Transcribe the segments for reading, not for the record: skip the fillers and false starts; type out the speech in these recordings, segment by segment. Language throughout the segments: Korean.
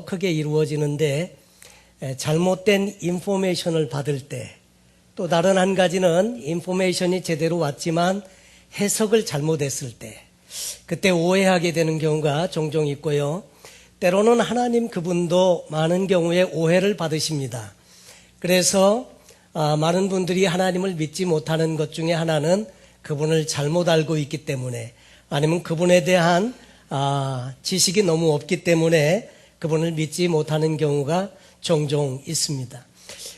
크게 이루어지는데 잘못된 인포메이션을 받을 때, 또 다른 한 가지는 인포메이션이 제대로 왔지만 해석을 잘못했을 때, 그때 오해하게 되는 경우가 종종 있고요. 때로는 하나님 그분도 많은 경우에 오해를 받으십니다. 그래서 많은 분들이 하나님을 믿지 못하는 것 중에 하나는 그분을 잘못 알고 있기 때문에, 아니면 그분에 대한 지식이 너무 없기 때문에 그분을 믿지 못하는 경우가 종종 있습니다.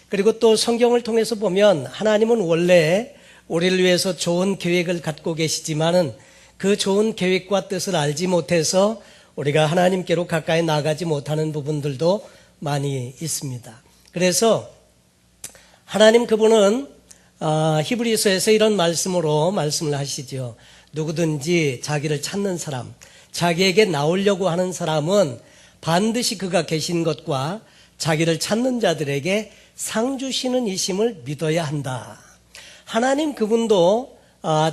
그리고 또 성경을 통해서 보면 하나님은 원래 우리를 위해서 좋은 계획을 갖고 계시지만은 그 좋은 계획과 뜻을 알지 못해서 우리가 하나님께로 가까이 나가지 못하는 부분들도 많이 있습니다. 그래서 하나님 그분은 히브리서에서 이런 말씀으로 말씀을 하시죠. 누구든지 자기를 찾는 사람, 자기에게 나오려고 하는 사람은 반드시 그가 계신 것과 자기를 찾는 자들에게 상 주시는 이심을 믿어야 한다. 하나님 그분도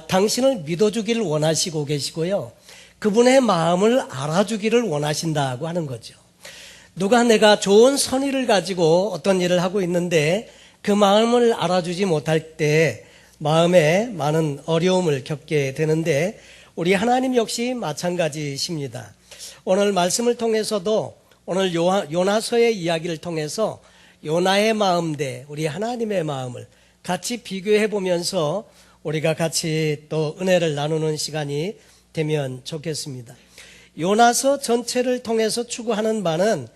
당신을 믿어주기를 원하시고 계시고요. 그분의 마음을 알아주기를 원하신다고 하는 거죠. 누가 내가 좋은 선의를 가지고 어떤 일을 하고 있는데 그 마음을 알아주지 못할 때 마음에 많은 어려움을 겪게 되는데, 우리 하나님 역시 마찬가지십니다. 오늘 말씀을 통해서도, 오늘 요나서의 이야기를 통해서 요나의 마음 대 우리 하나님의 마음을 같이 비교해 보면서 우리가 같이 또 은혜를 나누는 시간이 되면 좋겠습니다. 요나서 전체를 통해서 추구하는 바는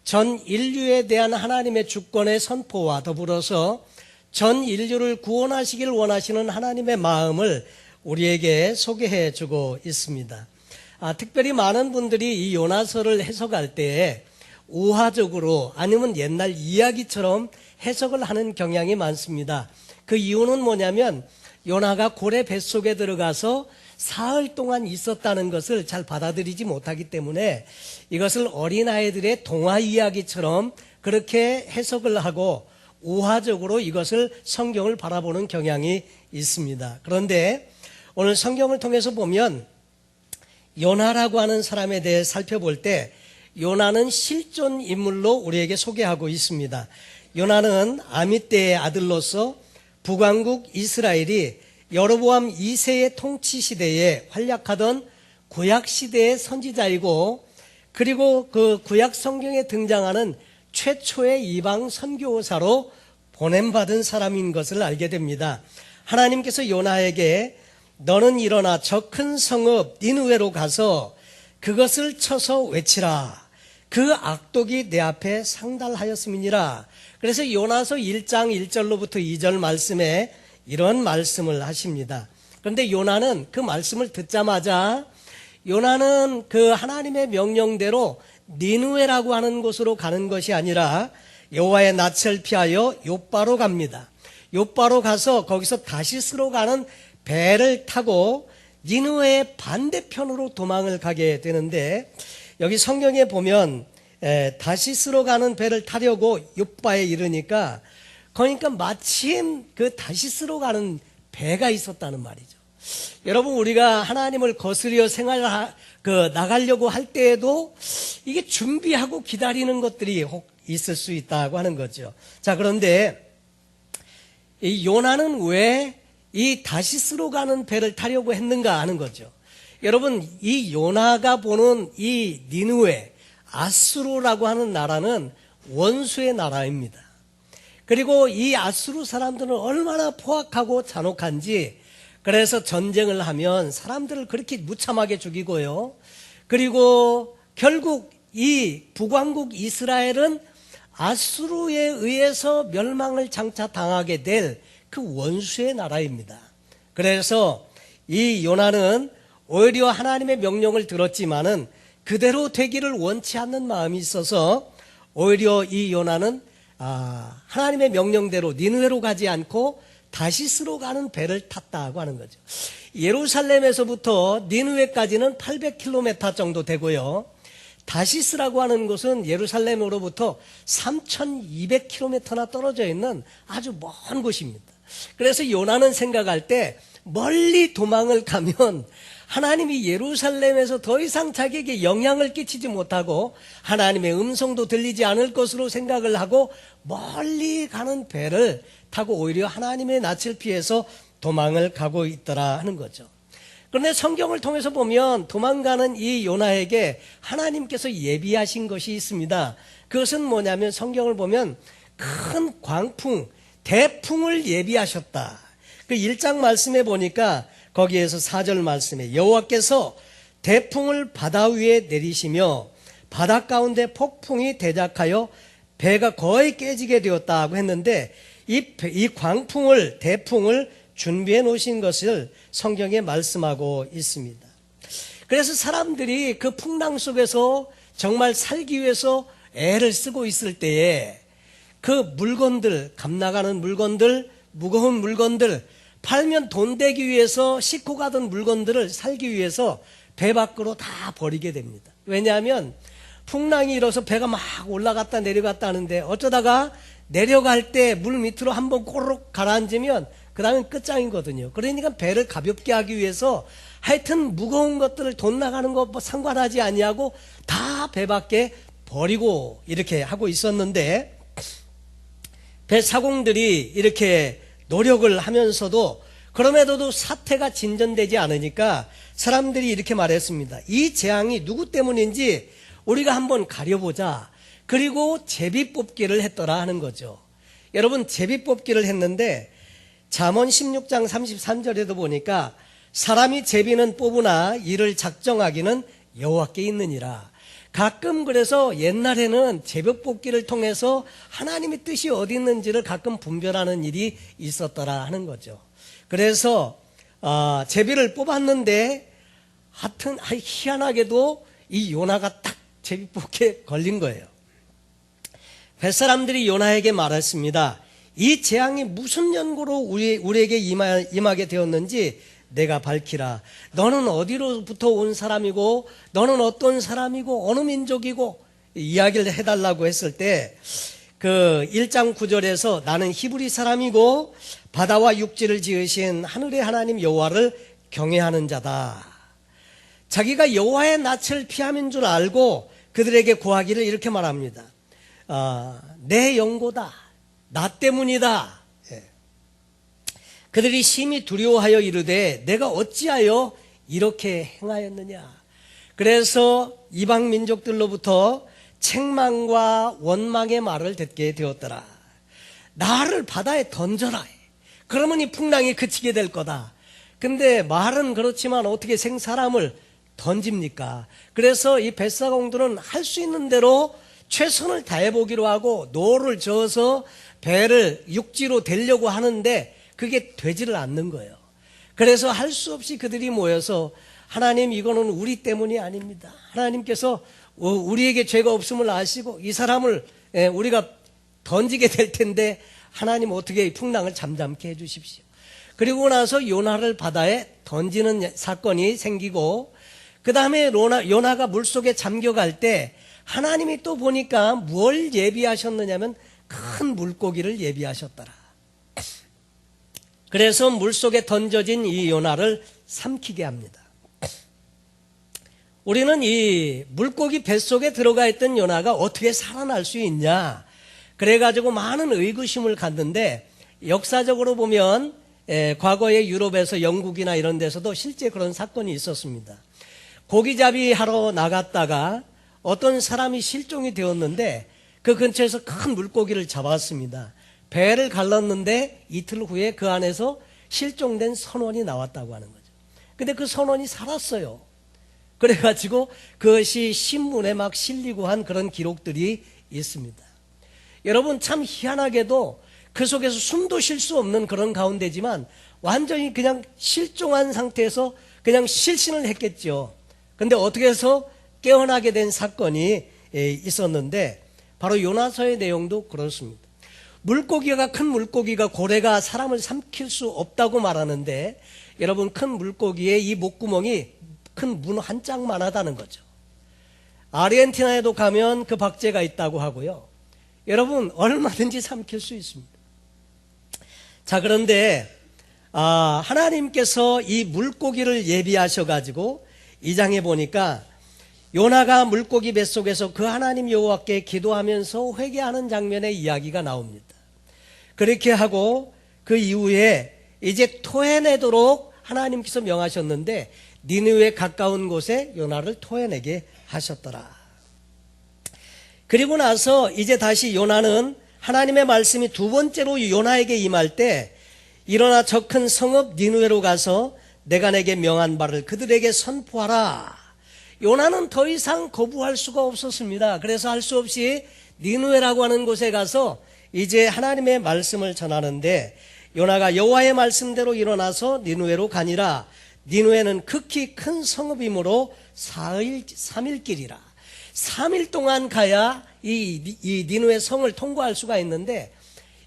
전 인류에 대한 하나님의 주권의 선포와 더불어서 전 인류를 구원하시길 원하시는 하나님의 마음을 우리에게 소개해 주고 있습니다. 특별히 많은 분들이 이 요나서를 해석할 때 우화적으로 아니면 옛날 이야기처럼 해석을 하는 경향이 많습니다. 그 이유는 뭐냐면 요나가 고래 뱃속에 들어가서 사흘 동안 있었다는 것을 잘 받아들이지 못하기 때문에 이것을 어린아이들의 동화 이야기처럼 그렇게 해석을 하고 우화적으로 이것을 성경을 바라보는 경향이 있습니다. 그런데 오늘 성경을 통해서 보면 요나라고 하는 사람에 대해 살펴볼 때 요나는 실존 인물로 우리에게 소개하고 있습니다. 요나는 아미떼의 아들로서 북왕국 이스라엘이 여로보암 2세의 통치 시대에 활약하던 구약 시대의 선지자이고, 그리고 그 구약 성경에 등장하는 최초의 이방 선교사로 보냄받은 사람인 것을 알게 됩니다. 하나님께서 요나에게 너는 일어나 저 큰 성읍 니느웨로 가서 그것을 쳐서 외치라. 그 악독이 내 앞에 상달하였음이니라. 그래서 요나서 1장 1절로부터 2절 말씀에 이런 말씀을 하십니다. 그런데 요나는 그 말씀을 듣자마자 요나는 그 하나님의 명령대로 니느웨라고 하는 곳으로 가는 것이 아니라 여호와의 낯을 피하여 욥바로 갑니다. 욥바로 가서 거기서 다시스로 가는 배를 타고 니느웨의 반대편으로 도망을 가게 되는데, 여기 성경에 보면 다시스로 가는 배를 타려고 욥바에 이르니까 그러니까 마침 그 다시스로 가는 배가 있었다는 말이죠. 여러분, 우리가 하나님을 거스려 나가려고 할 때에도 이게 준비하고 기다리는 것들이 혹 있을 수 있다고 하는 거죠. 자, 그런데 이 요나는 왜 이 다시스로 가는 배를 타려고 했는가 하는 거죠. 여러분, 이 요나가 보는 이 니느웨, 아수르라고 하는 나라는 원수의 나라입니다. 그리고 이 아수르 사람들은 얼마나 포악하고 잔혹한지, 그래서 전쟁을 하면 사람들을 그렇게 무참하게 죽이고요. 그리고 결국 이 북왕국 이스라엘은 아수르에 의해서 멸망을 장차 당하게 될 그 원수의 나라입니다. 그래서 이 요나는 오히려 하나님의 명령을 들었지만은 그대로 되기를 원치 않는 마음이 있어서 오히려 이 요나는 하나님의 명령대로 니느웨로 가지 않고 다시스로 가는 배를 탔다고 하는 거죠. 예루살렘에서부터 니느웨까지는 800km 정도 되고요. 다시스라고 하는 곳은 예루살렘으로부터 3200km나 떨어져 있는 아주 먼 곳입니다. 그래서 요나는 생각할 때 멀리 도망을 가면 하나님이 예루살렘에서 더 이상 자기에게 영향을 끼치지 못하고 하나님의 음성도 들리지 않을 것으로 생각을 하고 멀리 가는 배를 타고 오히려 하나님의 낯을 피해서 도망을 가고 있더라 하는 거죠. 그런데 성경을 통해서 보면 도망가는 이 요나에게 하나님께서 예비하신 것이 있습니다. 그것은 뭐냐면 성경을 보면 큰 광풍, 대풍을 예비하셨다. 그 1장 말씀에 보니까 거기에서 4절 말씀에 여호와께서 대풍을 바다 위에 내리시며 바다 가운데 폭풍이 대작하여 배가 거의 깨지게 되었다고 했는데 이 광풍을, 대풍을 준비해 놓으신 것을 성경에 말씀하고 있습니다. 그래서 사람들이 그 풍랑 속에서 살기 위해서 애를 쓰고 있을 때에 그 물건들, 값나가는 물건들, 무거운 물건들, 팔면 돈 되기 위해서 싣고 가던 물건들을 살기 위해서 배 밖으로 다 버리게 됩니다. 왜냐하면 풍랑이 일어서 배가 막 올라갔다 내려갔다 하는데 어쩌다가 내려갈 때 물 밑으로 한번 꼬르륵 가라앉으면 그 다음엔 끝장이거든요. 그러니까 배를 가볍게 하기 위해서 하여튼 무거운 것들을 돈 나가는 것 상관하지 아니하고 다 배 밖에 버리고 이렇게 하고 있었는데 배 사공들이 이렇게 노력을 하면서도 그럼에도 사태가 진전되지 않으니까 사람들이 이렇게 말했습니다. 이 재앙이 누구 때문인지 우리가 한번 가려보자. 그리고 제비뽑기를 했더라 하는 거죠. 여러분, 제비뽑기를 했는데 잠언 16장 33절에도 보니까 사람이 제비는 뽑으나 이를 작정하기는 여호와께 있느니라. 가끔 그래서 옛날에는 제비뽑기를 통해서 하나님의 뜻이 어디 있는지를 가끔 분별하는 일이 있었더라 하는 거죠. 그래서 제비를 뽑았는데 하여튼 희한하게도 이 요나가 딱 제비뽑기에 걸린 거예요. 뱃사람들이 요나에게 말했습니다. 이 재앙이 무슨 연고로 우리에게 임하게 되었는지 내가 밝히라. 너는 어디로부터 온 사람이고 너는 어떤 사람이고 어느 민족이고 이야기를 해달라고 했을 때 그 1장 9절에서 나는 히브리 사람이고 바다와 육지를 지으신 하늘의 하나님 여호와를 경외하는 자다. 자기가 여호와의 낯을 피함인 줄 알고 그들에게 고하기를 이렇게 말합니다. 내 영고다. 나 때문이다. 그들이 심히 두려워하여 이르되 내가 어찌하여 이렇게 행하였느냐. 그래서 이방 민족들로부터 책망과 원망의 말을 듣게 되었더라. 나를 바다에 던져라. 그러면 이 풍랑이 그치게 될 거다. 근데 말은 그렇지만 어떻게 생사람을 던집니까? 그래서 이 뱃사공들은 할 수 있는 대로 최선을 다해보기로 하고 노를 저어서 배를 육지로 대려고 하는데 그게 되지를 않는 거예요. 그래서 할 수 없이 그들이 모여서 하나님, 이거는 우리 때문이 아닙니다. 하나님께서 우리에게 죄가 없음을 아시고 이 사람을 우리가 던지게 될 텐데 하나님 어떻게 이 풍랑을 잠잠케 해 주십시오. 그리고 나서 요나를 바다에 던지는 사건이 생기고 그 다음에 요나가 물속에 잠겨갈 때 하나님이 또 보니까 뭘 예비하셨느냐면 큰 물고기를 예비하셨더라. 그래서 물속에 던져진 이 요나를 삼키게 합니다. 우리는 이 물고기 뱃속에 들어가 있던 요나가 어떻게 살아날 수 있냐, 그래가지고 많은 의구심을 갖는데 역사적으로 보면 과거에 유럽에서 영국이나 이런 데서도 실제 그런 사건이 있었습니다. 고기잡이 하러 나갔다가 어떤 사람이 실종이 되었는데 그 근처에서 큰 물고기를 잡았습니다. 배를 갈랐는데 이틀 후에 그 안에서 실종된 선원이 나왔다고 하는 거죠. 근데 그 선원이 살았어요. 그래가지고 그것이 신문에 막 실리고 한 그런 기록들이 있습니다. 여러분, 참 희한하게도 그 속에서 숨도 쉴 수 없는 그런 가운데지만 완전히 그냥 실종한 상태에서 그냥 실신을 했겠죠. 근데 어떻게 해서 깨어나게 된 사건이 있었는데 바로 요나서의 내용도 그렇습니다. 큰 물고기가 고래가 사람을 삼킬 수 없다고 말하는데 여러분, 큰 물고기의 이 목구멍이 큰 문 한 짝만 하다는 거죠. 아르헨티나에도 가면 그 박제가 있다고 하고요. 여러분, 얼마든지 삼킬 수 있습니다. 자, 그런데 하나님께서 이 물고기를 예비하셔가지고 2장에 보니까 요나가 물고기 뱃속에서 그 하나님 여호와께 기도하면서 회개하는 장면의 이야기가 나옵니다. 그렇게 하고 그 이후에 이제 토해내도록 하나님께서 명하셨는데 니느웨 가까운 곳에 요나를 토해내게 하셨더라. 그리고 나서 이제 다시 요나는 하나님의 말씀이 두 번째로 요나에게 임할 때 일어나 저 큰 성읍 니느웨로 가서 내가 내게 명한 바를 그들에게 선포하라. 요나는 더 이상 거부할 수가 없었습니다. 그래서 할 수 없이 니느웨라고 하는 곳에 가서 이제 하나님의 말씀을 전하는데 요나가 여호와의 말씀대로 일어나서 니느웨로 가니라. 니느웨는 극히 큰 성읍이므로 3일 길이라. 3일 동안 가야 이 니느웨 성을 통과할 수가 있는데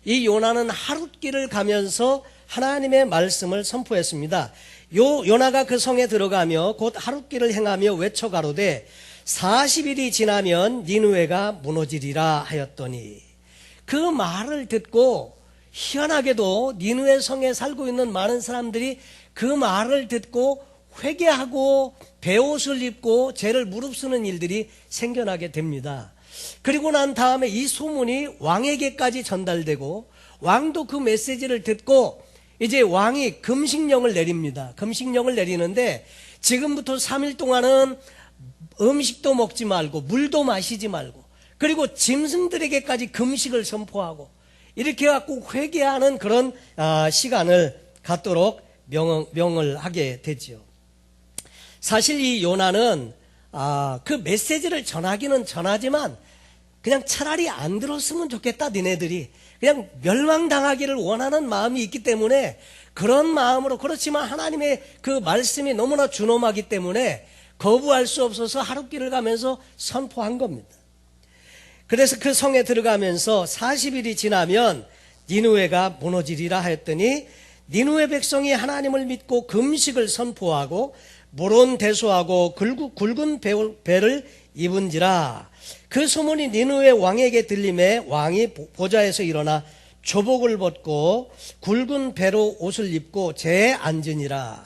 이 요나는 하룻길을 가면서 하나님의 말씀을 선포했습니다. 요나가 그 성에 들어가며 곧 하룻길을 행하며 외쳐 가로되 40일이 지나면 니느웨가 무너지리라 하였더니 그 말을 듣고 희한하게도 니느웨 성에 살고 있는 많은 사람들이 그 말을 듣고 회개하고 베옷을 입고 죄를 무릅쓰는 일들이 생겨나게 됩니다. 그리고 난 다음에 이 소문이 왕에게까지 전달되고 왕도 그 메시지를 듣고 이제 왕이 금식령을 내립니다. 금식령을 내리는데 지금부터 3일 동안은 음식도 먹지 말고 물도 마시지 말고 그리고 짐승들에게까지 금식을 선포하고 이렇게 갖고 회개하는 그런 시간을 갖도록 명을 하게 되지요. 사실 이 요나는 그 메시지를 전하기는 전하지만 그냥 차라리 안 들었으면 좋겠다 니네들이 그냥 멸망당하기를 원하는 마음이 있기 때문에 그런 마음으로 그렇지만 하나님의 그 말씀이 너무나 준엄하기 때문에 거부할 수 없어서 하룻길을 가면서 선포한 겁니다. 그래서 그 성에 들어가면서 40일이 지나면 니느웨가 무너지리라 하였더니 니느웨 백성이 하나님을 믿고 금식을 선포하고 물은 대소하고 굵은 배를 입은지라. 그 소문이 니느웨 왕에게 들림에 왕이 보좌에서 일어나 조복을 벗고 굵은 배로 옷을 입고 재에 앉으니라.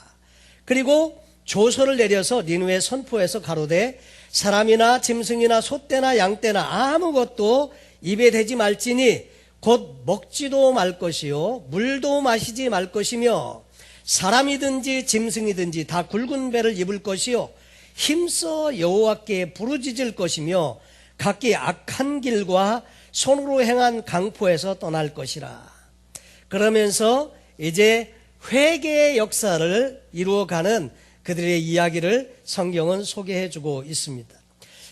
그리고 조서를 내려서 니느웨 선포해서 가로되 사람이나 짐승이나 소떼나 양떼나 아무것도 입에 대지 말지니 곧 먹지도 말 것이요 물도 마시지 말 것이며 사람이든지 짐승이든지 다 굵은 배를 입을 것이요 힘써 여호와께 부르짖을 것이며 각기 악한 길과 손으로 행한 강포에서 떠날 것이라. 그러면서 이제 회개의 역사를 이루어가는 그들의 이야기를 성경은 소개해주고 있습니다.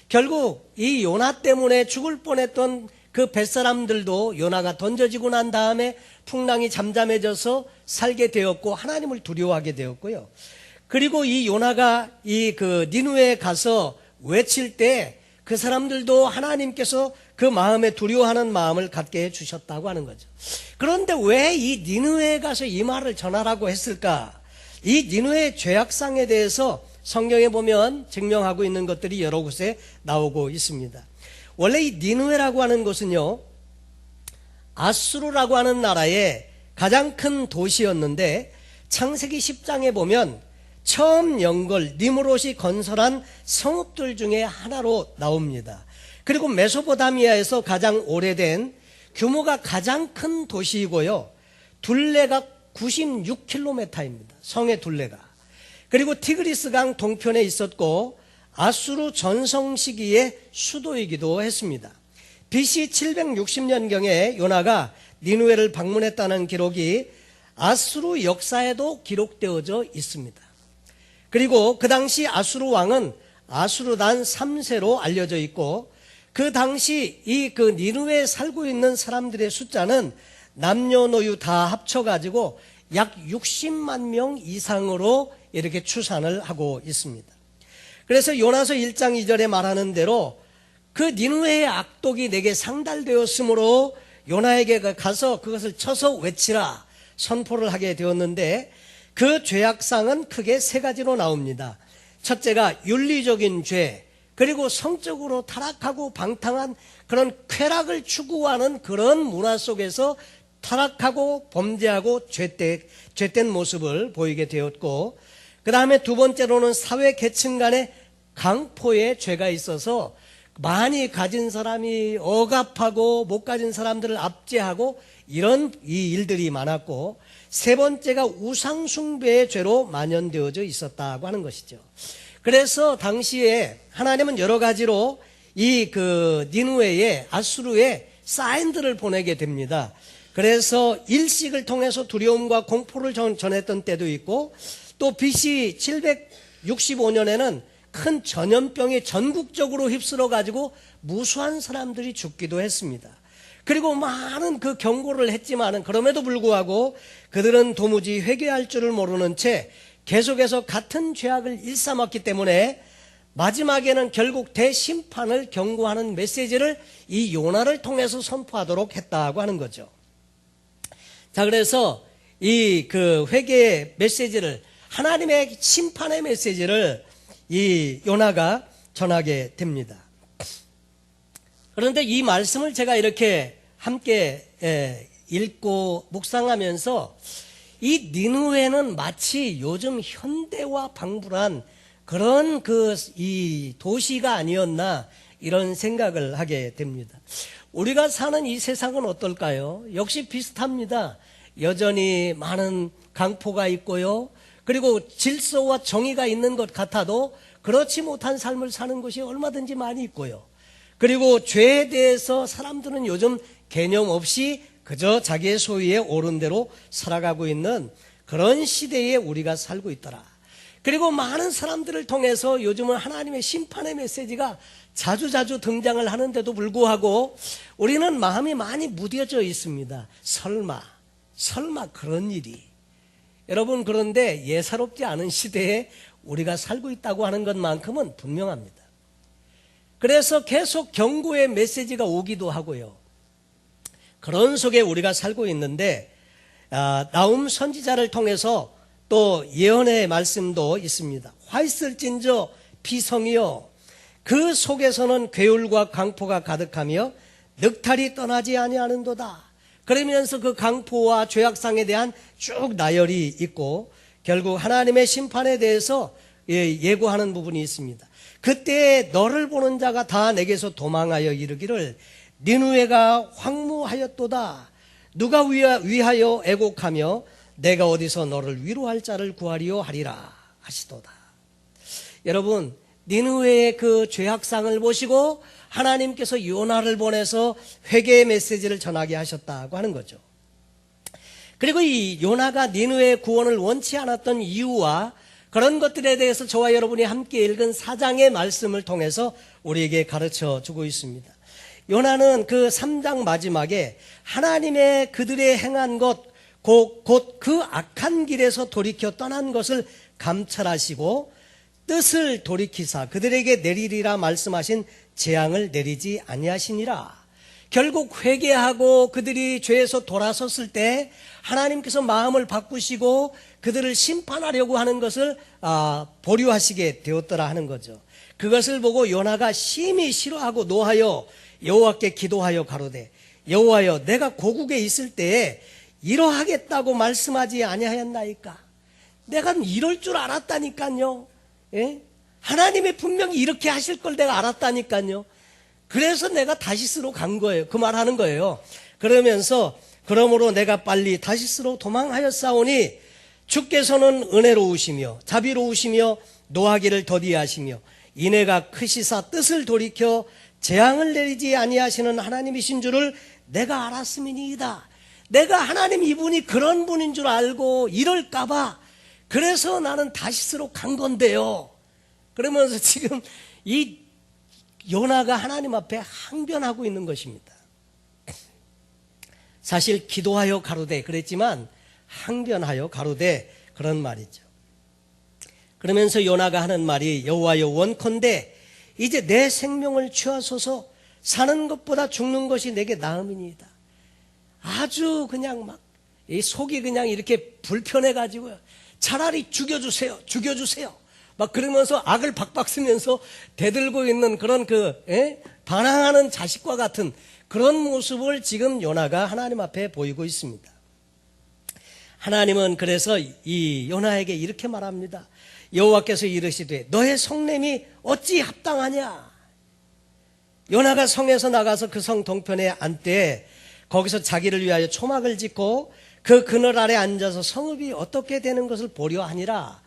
결국 이 요나 때문에 죽을 뻔했던 그 뱃사람들도 요나가 던져지고 난 다음에 풍랑이 잠잠해져서 살게 되었고 하나님을 두려워하게 되었고요. 그리고 이 요나가 그 니느웨에 가서 외칠 때 그 사람들도 하나님께서 그 마음에 두려워하는 마음을 갖게 해주셨다고 하는 거죠. 그런데 왜 이 니느웨에 가서 이 말을 전하라고 했을까? 이 니느웨의 죄악상에 대해서 성경에 보면 증명하고 있는 것들이 여러 곳에 나오고 있습니다. 원래 이 니느웨라고 하는 곳은요, 아수르라고 하는 나라의 가장 큰 도시였는데 창세기 10장에 보면 처음 연걸 니므롯이 건설한 성읍들 중에 하나로 나옵니다. 그리고 메소포타미아에서 가장 오래된 규모가 가장 큰 도시이고요. 둘레가 96km입니다. 성의 둘레가. 그리고 티그리스강 동편에 있었고 아수르 전성 시기의 수도이기도 했습니다. BC 760년경에 요나가 니느웨를 방문했다는 기록이 아수르 역사에도 기록되어져 있습니다. 그리고 그 당시 아수르 왕은 아수르단 3세로 알려져 있고 그 당시 그 니느웨에 살고 있는 사람들의 숫자는 남녀노유 다 합쳐가지고 약 60만 명 이상으로 이렇게 추산을 하고 있습니다. 그래서 요나서 1장 2절에 말하는 대로 그 니느웨의 악독이 내게 상달되었으므로 요나에게 가서 그것을 쳐서 외치라 선포를 하게 되었는데 그 죄악상은 크게 세 가지로 나옵니다. 첫째가 윤리적인 죄, 그리고 성적으로 타락하고 방탕한 그런 쾌락을 추구하는 그런 문화 속에서 타락하고 범죄하고 죄된 모습을 보이게 되었고, 그 다음에 두 번째로는 사회 계층 간의 강포의 죄가 있어서 많이 가진 사람이 억압하고 못 가진 사람들을 압제하고 이런 이 일들이 많았고, 세 번째가 우상숭배의 죄로 만연되어져 있었다고 하는 것이죠. 그래서 당시에 하나님은 여러 가지로 이 니느웨에 아수르에 사인들을 보내게 됩니다. 그래서 일식을 통해서 두려움과 공포를 전했던 때도 있고, 또 BC 765년에는 큰 전염병이 전국적으로 휩쓸어 가지고 무수한 사람들이 죽기도 했습니다. 그리고 많은 그 경고를 했지만은 그럼에도 불구하고 그들은 도무지 회개할 줄을 모르는 채 계속해서 같은 죄악을 일삼았기 때문에 마지막에는 결국 대심판을 경고하는 메시지를 이 요나를 통해서 선포하도록 했다고 하는 거죠. 자, 그래서 이 회개의 메시지를, 하나님의 심판의 메시지를 이 요나가 전하게 됩니다. 그런데 이 말씀을 제가 이렇게 함께 읽고 묵상하면서 이 니느웨는 마치 요즘 현대화 방불한 그런 이 도시가 아니었나, 이런 생각을 하게 됩니다. 우리가 사는 이 세상은 어떨까요? 역시 비슷합니다. 여전히 많은 강포가 있고요. 그리고 질서와 정의가 있는 것 같아도 그렇지 못한 삶을 사는 것이 얼마든지 많이 있고요. 그리고 죄에 대해서 사람들은 요즘 개념 없이 그저 자기의 소유에 옳은 대로 살아가고 있는 그런 시대에 우리가 살고 있더라. 그리고 많은 사람들을 통해서 요즘은 하나님의 심판의 메시지가 자주자주 등장을 하는데도 불구하고 우리는 마음이 많이 무뎌져 있습니다. 설마 그런 일이. 여러분, 그런데 예사롭지 않은 시대에 우리가 살고 있다고 하는 것만큼은 분명합니다. 그래서 계속 경고의 메시지가 오기도 하고요. 그런 속에 우리가 살고 있는데, 나움 선지자를 통해서 또 예언의 말씀도 있습니다. 화 있을진저 비성이여, 그 속에서는 괴울과 강포가 가득하며 늑탈이 떠나지 아니하는도다. 그러면서 그 강포와 죄악상에 대한 쭉 나열이 있고, 결국 하나님의 심판에 대해서 예고하는 부분이 있습니다. 그때 너를 보는 자가 다 내게서 도망하여 이르기를 니느웨가 황무하였도다. 누가 위하여 애곡하며 내가 어디서 너를 위로할 자를 구하리요 하리라 하시도다. 여러분, 니느웨의 그 죄악상을 보시고 하나님께서 요나를 보내서 회개의 메시지를 전하게 하셨다고 하는 거죠. 그리고 이 요나가 니느웨의 구원을 원치 않았던 이유와 그런 것들에 대해서 저와 여러분이 함께 읽은 4장의 말씀을 통해서 우리에게 가르쳐 주고 있습니다. 요나는 그 3장 마지막에 하나님의 그들의 행한 것, 곧 그 악한 길에서 돌이켜 떠난 것을 감찰하시고 뜻을 돌이키사 그들에게 내리리라 말씀하신 재앙을 내리지 아니하시니라. 결국 회개하고 그들이 죄에서 돌아섰을 때 하나님께서 마음을 바꾸시고 그들을 심판하려고 하는 것을 보류하시게 되었더라 하는 거죠. 그것을 보고 요나가 심히 싫어하고 노하여 여호와께 기도하여 가로되 여호와여, 내가 고국에 있을 때에 이러하겠다고 말씀하지 아니하였나이까? 내가 이럴 줄 알았다니까요. 예? 하나님이 분명히 이렇게 하실 걸 내가 알았다니까요. 그래서 내가 다시스로 간 거예요. 그 말하는 거예요. 그러면서 그러므로 내가 빨리 다시스로 도망하였사오니 주께서는 은혜로우시며 자비로우시며 노하기를 더디하시며 인애가 크시사 뜻을 돌이켜 재앙을 내리지 아니하시는 하나님이신 줄을 내가 알았음이니이다. 내가 하나님 이분이 그런 분인 줄 알고 이럴까봐 그래서 나는 다시스로 간 건데요. 그러면서 지금 이 요나가 하나님 앞에 항변하고 있는 것입니다. 사실 기도하여 가로되 그랬지만 항변하여 가로되 그런 말이죠. 그러면서 요나가 하는 말이 여호와여, 원컨대 이제 내 생명을 취하소서. 사는 것보다 죽는 것이 내게 나음이니이다. 아주 그냥 막 이 속이 그냥 이렇게 불편해가지고요. 차라리 죽여주세요. 막 그러면서 악을 박박 쓰면서 대들고 있는 그런 반항하는 자식과 같은 그런 모습을 지금 요나가 하나님 앞에 보이고 있습니다. 하나님은 그래서 이 요나에게 이렇게 말합니다. 여호와께서 이르시되 너의 성냄이 어찌 합당하냐. 요나가 성에서 나가서 그 성 동편에 앉되 거기서 자기를 위하여 초막을 짓고 그 그늘 아래 앉아서 성읍이 어떻게 되는 것을 보려 하니라.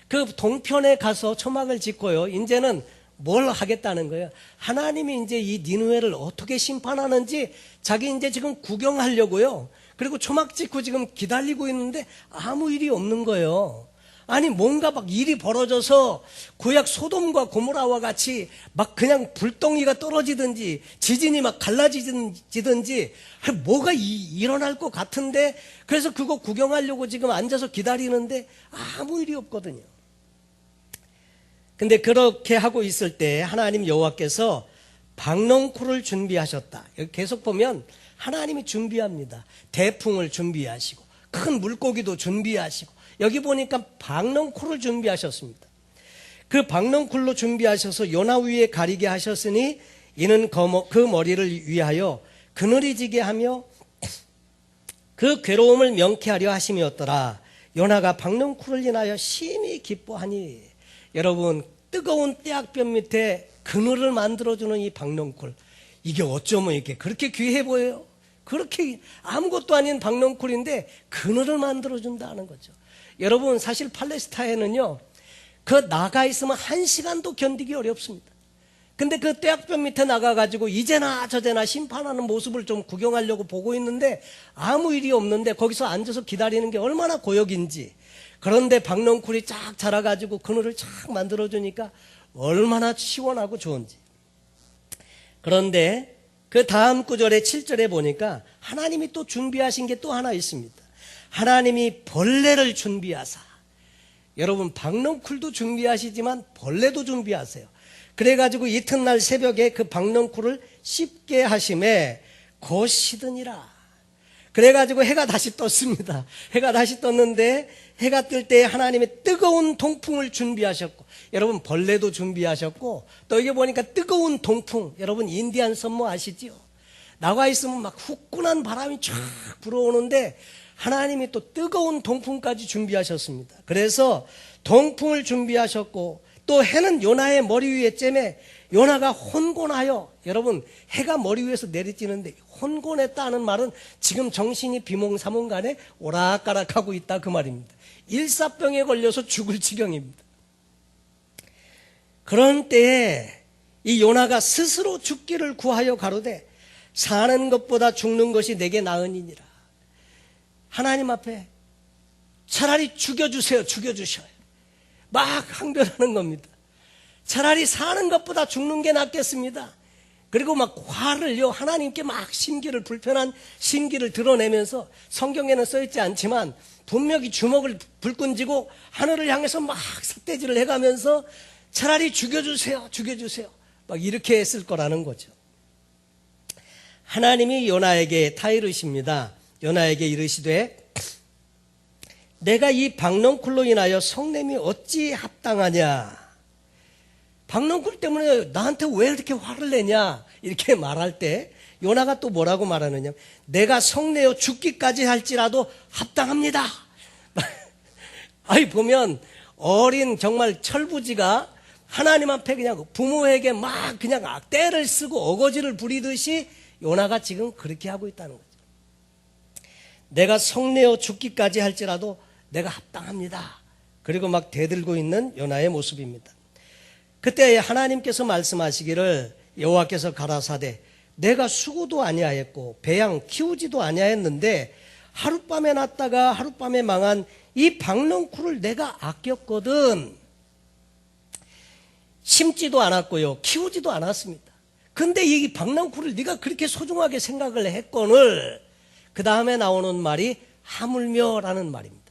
그 동편에 가서 초막을 짓고요. 이제는 뭘 하겠다는 거예요? 하나님이 이제 이 니느웨를 어떻게 심판하는지 자기 이제 지금 구경하려고요. 그리고 초막 짓고 지금 기다리고 있는데 아무 일이 없는 거예요. 아니 뭔가 막 일이 벌어져서 구약 소돔과 고모라와 같이 막 그냥 불덩이가 떨어지든지 지진이 막 갈라지든지 뭐가 일어날 것 같은데 그래서 그거 구경하려고 지금 앉아서 기다리는데 아무 일이 없거든요. 근데 그렇게 하고 있을 때 하나님 여호와께서 박농쿨을 준비하셨다. 여기 계속 보면 하나님이 준비합니다. 대풍을 준비하시고 큰 물고기도 준비하시고 여기 보니까 박농쿨을 준비하셨습니다. 그 박농쿨로 준비하셔서 요나 위에 가리게 하셨으니 이는 그 머리를 위하여 그늘이 지게 하며 그 괴로움을 명쾌하려 하심이었더라. 요나가 박농쿨을 인하여 심히 기뻐하니. 여러분 뜨거운 떼약볕 밑에 그늘을 만들어주는 이 박농쿨, 이게 어쩌면 이렇게 그렇게 귀해 보여요? 그렇게 아무것도 아닌 박농쿨인데 그늘을 만들어준다는 거죠. 여러분 사실 팔레스타인은요 그 나가 있으면 1시간도 견디기 어렵습니다. 근데 그 떼약볕 밑에 나가가지고 이제나 저제나 심판하는 모습을 좀 구경하려고 보고 있는데 아무 일이 없는데 거기서 앉아서 기다리는 게 얼마나 고역인지. 그런데 박농쿨이 쫙 자라가지고 그늘을 쫙 만들어주니까 얼마나 시원하고 좋은지. 그런데 그 다음 구절에 7절에 보니까 하나님이 또 준비하신 게 또 하나 있습니다. 하나님이 벌레를 준비하사. 여러분 박농쿨도 준비하시지만 벌레도 준비하세요. 그래가지고 이튿날 새벽에 그 박농쿨을 씹게 하심에 곧 시드니라. 그래가지고 해가 다시 떴습니다. 해가 다시 떴는데 해가 뜰 때 하나님의 뜨거운 동풍을 준비하셨고, 여러분 벌레도 준비하셨고, 또 여기 보니까 뜨거운 동풍, 여러분 인디안 섬모 아시지요? 나와 있으면 막 후끈한 바람이 쫙 불어오는데 하나님이 또 뜨거운 동풍까지 준비하셨습니다. 그래서 동풍을 준비하셨고, 또 해는 요나의 머리 위에 쬐매 요나가 혼곤하여, 여러분 해가 머리 위에서 내리쬐는데 혼곤했다는 말은 지금 정신이 비몽사몽간에 오락가락하고 있다 그 말입니다. 일사병에 걸려서 죽을 지경입니다. 그런 때에 이 요나가 스스로 죽기를 구하여 가로되 사는 것보다 죽는 것이 내게 나으니니라. 하나님 앞에 차라리 죽여주세요. 죽여주셔요. 막 항변하는 겁니다. 차라리 사는 것보다 죽는 게 낫겠습니다. 그리고 막 화를요, 하나님께 막 심기를, 불편한 심기를 드러내면서, 성경에는 써있지 않지만 분명히 주먹을 불끈 쥐고 하늘을 향해서 막 삿대질을 해가면서 차라리 죽여주세요, 죽여주세요, 막 이렇게 했을 거라는 거죠. 하나님이 요나에게 다 이르십니다. 요나에게 이르시되 내가 이 박농쿨로 인하여 성냄이 어찌 합당하냐. 박농쿨 때문에 나한테 왜 이렇게 화를 내냐 이렇게 말할 때 요나가 또 뭐라고 말하느냐, 내가 성내어 죽기까지 할지라도 합당합니다. 아이 보면 어린 정말 철부지가 하나님 앞에 그냥 부모에게 막 그냥 떼를 쓰고 어거지를 부리듯이 요나가 지금 그렇게 하고 있다는 거죠. 내가 성내어 죽기까지 할지라도 내가 합당합니다. 그리고 막 대들고 있는 요나의 모습입니다. 그때 하나님께서 말씀하시기를, 여호와께서 가라사대 내가 수고도 아니하였고 배양 키우지도 아니하였는데 하룻밤에 났다가 하룻밤에 망한 이 박농쿨을 내가 아꼈거든. 심지도 않았고요, 키우지도 않았습니다. 근데 이 박농쿨을 네가 그렇게 소중하게 생각을 했거늘. 그 다음에 나오는 말이 하물며라는 말입니다.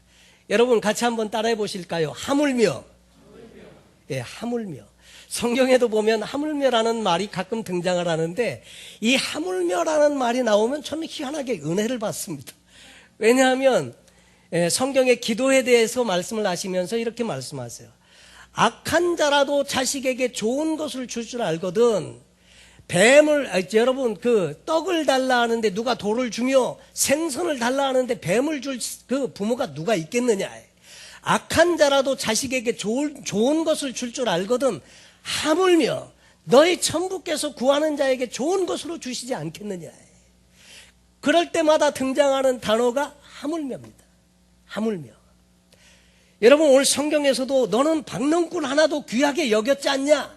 여러분 같이 한번 따라해 보실까요? 하물며. 예, 하물며. 성경에도 보면 하물며라는 말이 가끔 등장을 하는데, 이 하물며라는 말이 나오면 저는 희한하게 은혜를 받습니다. 왜냐하면 성경의 기도에 대해서 말씀을 하시면서 이렇게 말씀하세요. 악한 자라도 자식에게 좋은 것을 줄 줄 알거든 여러분, 그 떡을 달라 하는데 누가 돌을 주며 생선을 달라 하는데 뱀을 줄 그 부모가 누가 있겠느냐. 악한 자라도 자식에게 좋은 것을 줄 알거든 하물며 너희 천부께서 구하는 자에게 좋은 것으로 주시지 않겠느냐. 그럴 때마다 등장하는 단어가 하물며입니다. 하물며. 여러분, 오늘 성경에서도 너는 박농꾼 하나도 귀하게 여겼지 않냐?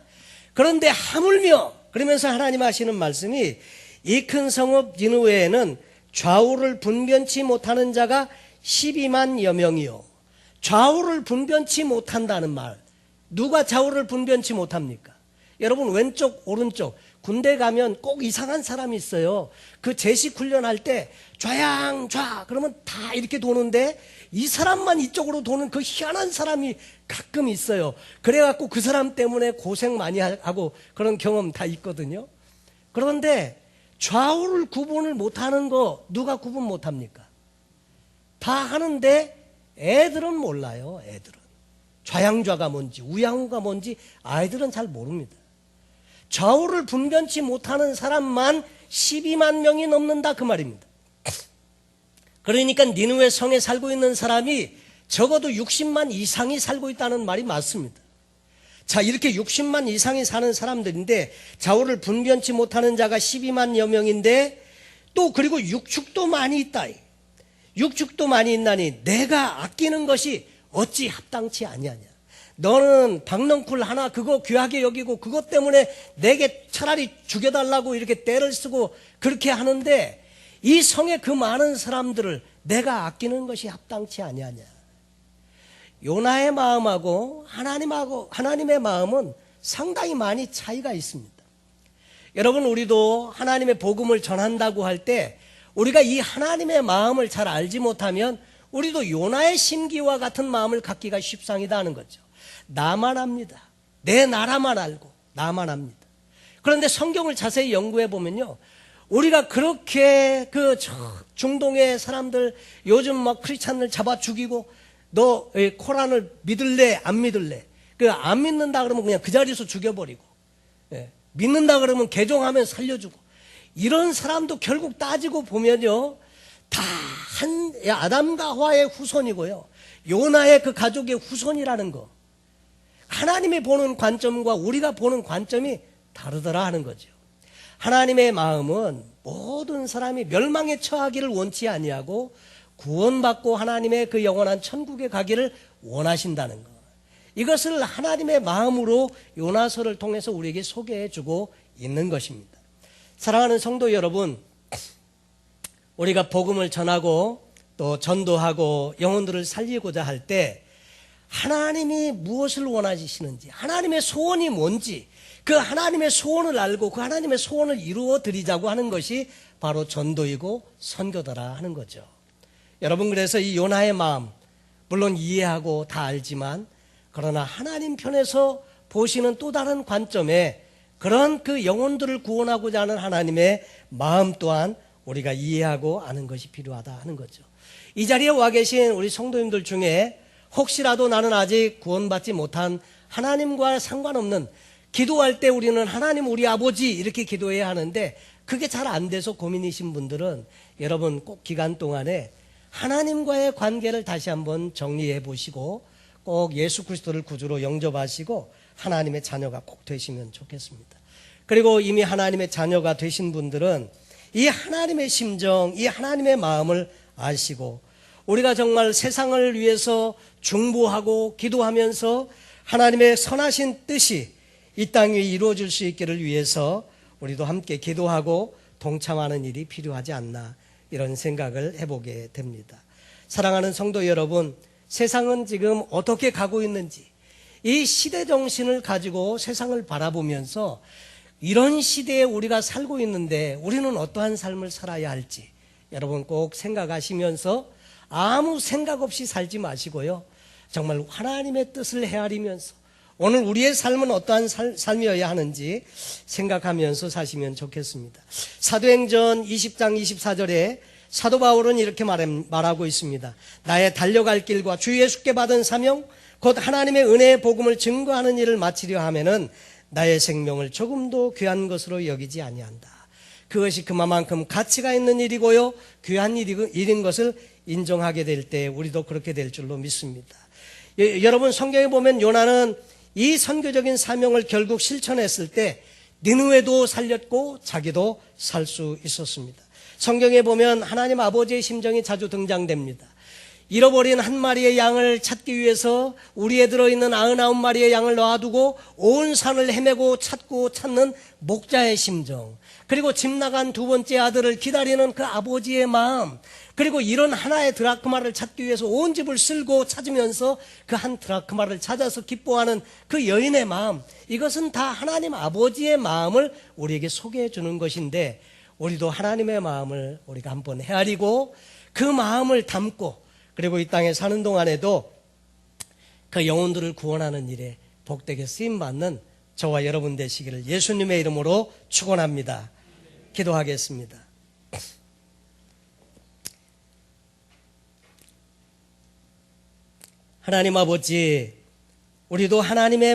그런데 하물며 그러면서 하나님 하시는 말씀이 이 큰 성읍 니느웨에는 좌우를 분변치 못하는 자가 12만여 명이요. 좌우를 분변치 못한다는 말. 누가 좌우를 분변치 못합니까? 여러분, 왼쪽 오른쪽 군대 가면 꼭 이상한 사람이 있어요. 그 제식 훈련할 때 좌양 좌 그러면 다 이렇게 도는데 이 사람만 이쪽으로 도는 그 희한한 사람이 가끔 있어요. 그래갖고 그 사람 때문에 고생 많이 하고 그런 경험 다 있거든요. 그런데 좌우를 구분을 못하는 거 누가 구분 못합니까? 다 하는데 애들은 몰라요. 애들은 좌양좌가 뭔지 우양우가 뭔지 아이들은 잘 모릅니다. 좌우를 분변치 못하는 사람만 12만 명이 넘는다 그 말입니다. 그러니까 니느웨 성에 살고 있는 사람이 적어도 60만 이상이 살고 있다는 말이 맞습니다. 자, 이렇게 60만 이상이 사는 사람들인데 좌우를 분변치 못하는 자가 12만여 명인데 또 그리고 육축도 많이 있다. 육축도 많이 있나니 내가 아끼는 것이 어찌 합당치 아니하냐. 너는 박넝쿨 하나 그거 귀하게 여기고 그것 때문에 내게 차라리 죽여달라고 이렇게 떼를 쓰고 그렇게 하는데 이 성의 그 많은 사람들을 내가 아끼는 것이 합당치 아니하냐. 요나의 마음하고 하나님의 마음은 상당히 많이 차이가 있습니다. 여러분, 우리도 하나님의 복음을 전한다고 할 때 우리가 이 하나님의 마음을 잘 알지 못하면 우리도 요나의 심기와 같은 마음을 갖기가 쉽상이다 하는 거죠. 나만 압니다. 내 나라만 알고 나만 압니다. 그런데 성경을 자세히 연구해 보면요, 우리가 그렇게 그 중동의 사람들 요즘 막 크리스찬을 잡아 죽이고 너 코란을 믿을래 안 믿을래? 그 안 믿는다 그러면 그냥 그 자리에서 죽여버리고, 믿는다 그러면 개종하면 살려주고, 이런 사람도 결국 따지고 보면요 다 아담과 하와의 후손이고요, 요나의 그 가족의 후손이라는 거. 하나님이 보는 관점과 우리가 보는 관점이 다르더라 하는 거죠. 하나님의 마음은 모든 사람이 멸망에 처하기를 원치 아니하고 구원받고 하나님의 그 영원한 천국에 가기를 원하신다는 것. 이것을 하나님의 마음으로 요나서를 통해서 우리에게 소개해 주고 있는 것입니다. 사랑하는 성도 여러분, 우리가 복음을 전하고 또 전도하고 영혼들을 살리고자 할 때 하나님이 무엇을 원하시는지, 하나님의 소원이 뭔지, 그 하나님의 소원을 알고 그 하나님의 소원을 이루어 드리자고 하는 것이 바로 전도이고 선교더라 하는 거죠. 여러분, 그래서 이 요나의 마음 물론 이해하고 다 알지만 그러나 하나님 편에서 보시는 또 다른 관점에 그런 그 영혼들을 구원하고자 하는 하나님의 마음 또한 우리가 이해하고 아는 것이 필요하다 하는 거죠. 이 자리에 와 계신 우리 성도님들 중에 혹시라도 나는 아직 구원받지 못한, 하나님과 상관없는, 기도할 때 우리는 하나님 우리 아버지 이렇게 기도해야 하는데 그게 잘 안 돼서 고민이신 분들은 여러분 꼭 기간 동안에 하나님과의 관계를 다시 한번 정리해 보시고 꼭 예수 그리스도를 구주로 영접하시고 하나님의 자녀가 꼭 되시면 좋겠습니다. 그리고 이미 하나님의 자녀가 되신 분들은 이 하나님의 심정, 이 하나님의 마음을 아시고 우리가 정말 세상을 위해서 중보하고 기도하면서 하나님의 선하신 뜻이 이 땅 위에 이루어질 수 있기를 위해서 우리도 함께 기도하고 동참하는 일이 필요하지 않나, 이런 생각을 해보게 됩니다. 사랑하는 성도 여러분, 세상은 지금 어떻게 가고 있는지, 이 시대 정신을 가지고 세상을 바라보면서 이런 시대에 우리가 살고 있는데 우리는 어떠한 삶을 살아야 할지 여러분 꼭 생각하시면서 아무 생각 없이 살지 마시고요, 정말 하나님의 뜻을 헤아리면서 오늘 우리의 삶은 어떠한 삶이어야 하는지 생각하면서 사시면 좋겠습니다. 사도행전 20장 24절에 사도 바울은 이렇게 말하고 있습니다. 나의 달려갈 길과 주 예수께 받은 사명 곧 하나님의 은혜의 복음을 증거하는 일을 마치려 하면은 나의 생명을 조금도 귀한 것으로 여기지 아니한다. 그것이 그만큼 가치가 있는 일이고요, 귀한 일인 것을 인정하게 될 때 우리도 그렇게 될 줄로 믿습니다. 여러분, 성경에 보면 요나는 이 선교적인 사명을 결국 실천했을 때 니느웨도 살렸고 자기도 살 수 있었습니다. 성경에 보면 하나님 아버지의 심정이 자주 등장됩니다. 잃어버린 한 마리의 양을 찾기 위해서 우리에 들어있는 99마리의 양을 놔두고 온 산을 헤매고 찾는 목자의 심정, 그리고 집 나간 두 번째 아들을 기다리는 그 아버지의 마음, 그리고 이런 하나의 드라크마를 찾기 위해서 온 집을 쓸고 찾으면서 그 한 드라크마를 찾아서 기뻐하는 그 여인의 마음, 이것은 다 하나님 아버지의 마음을 우리에게 소개해 주는 것인데, 우리도 하나님의 마음을 우리가 한번 헤아리고 그 마음을 담고, 그리고 이 땅에 사는 동안에도 그 영혼들을 구원하는 일에 복되게 쓰임받는 저와 여러분 되시기를 예수님의 이름으로 축원합니다. 기도하겠습니다. 하나님 아버지, 우리도 하나님의